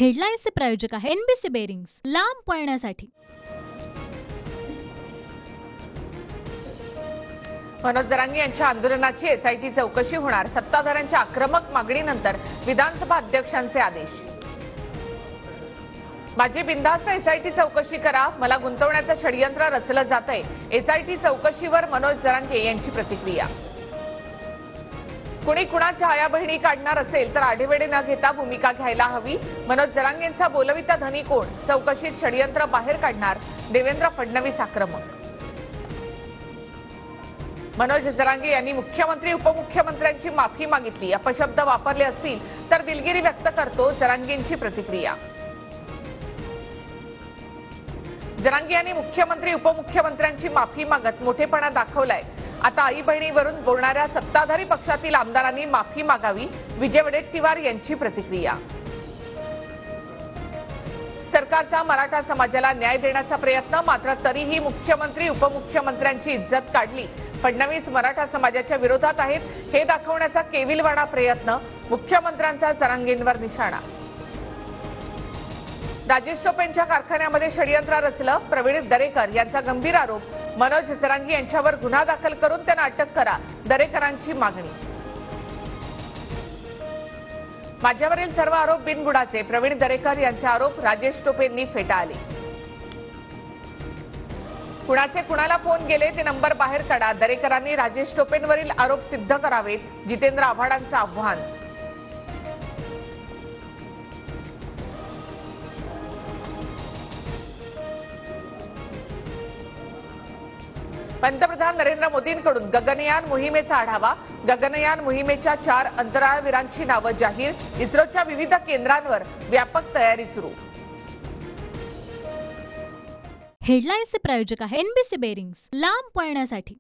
हेडलाईन्सचे प्रायोजक आहे NBC bearings, लांब पळण्यासाठी। मनोज जरांगे यांच्या आंदोलनाची एसआयटी चौकशी होणार, सत्ताधाऱ्यांच्या आक्रमक मागणीनंतर विधानसभा अध्यक्षांचे आदेश। माझी बिनधास्त एसआयटी चौकशी करा, मला गुंतवण्याचं षडयंत्र रचलं जातंय। एसआयटी चौकशीवर मनोज जरांगे यांची प्रतिक्रिया। कुणी कुणाच्या आया बहिणी काढणार असेल तर आढेवेढे न घेता भूमिका घ्यायला हवी। मनोज जरांगेंचा बोलविता धनी कोण, चौकशीत षडयंत्र बाहेर काढणार, देवेंद्र फडणवीस आक्रमक। मनोज जरांगे यांनी मुख्यमंत्री उपमुख्यमंत्र्यांची माफी मागितली, अपशब्द वापरले असतील तर दिलगिरी व्यक्त करतो, जरांगेंची प्रतिक्रिया। जरांगे यांनी मुख्यमंत्री उपमुख्यमंत्र्यांची माफी मागत मोठेपणा दाखवलाय। आता आई बहिणीवरून बोलणाऱ्या सत्ताधारी पक्षातील आमदारांनी माफी मागावी, विजय वडेट्टीवार यांची प्रतिक्रिया। सरकारचा मराठा समाजाला न्याय देण्याचा प्रयत्न, मात्र तरीही मुख्यमंत्री उपमुख्यमंत्र्यांची इज्जत काढली। फडणवीस मराठा समाजाच्या विरोधात आहेत हे दाखवण्याचा केविलवाणा प्रयत्न, मुख्यमंत्र्यांचा जरांगेंवर निशाणा। राजेश टोपेंच्या कारखान्यामध्ये षडयंत्र रचलं, प्रवीण दरेकर यांचा गंभीर आरोप। मनोज जरांगे यांच्यावर गुन्हा दाखल करून त्यांना अटक करा, दरेकरांची मागणी। माझ्यावरील सर्व आरोप बिनबुडाचे, प्रवीण दरेकर यांचे आरोप राजेश टोपेंनी फेटाळले। कुणाचे कुणाला फोन गेले ते नंबर बाहेर काढा, दरेकरांनी राजेश टोपेंवरील आरोप सिद्ध करावेत, जितेंद्र आव्हाडांचं आव्हान। पंतप्रधान नरेंद्र मोदींकडून गगनयान मोहिमेचा आढावा, गगनयान मोहिमेच्या 4 अंतराळवीरांची नावं जाहीर, इस्रोच्या विविध केंद्रांवर व्यापक तयारी सुरू। हेडलाईन्सचे प्रायोजक आहे एनबीसी बेरिंग्स, लांब पळण्यासाठी।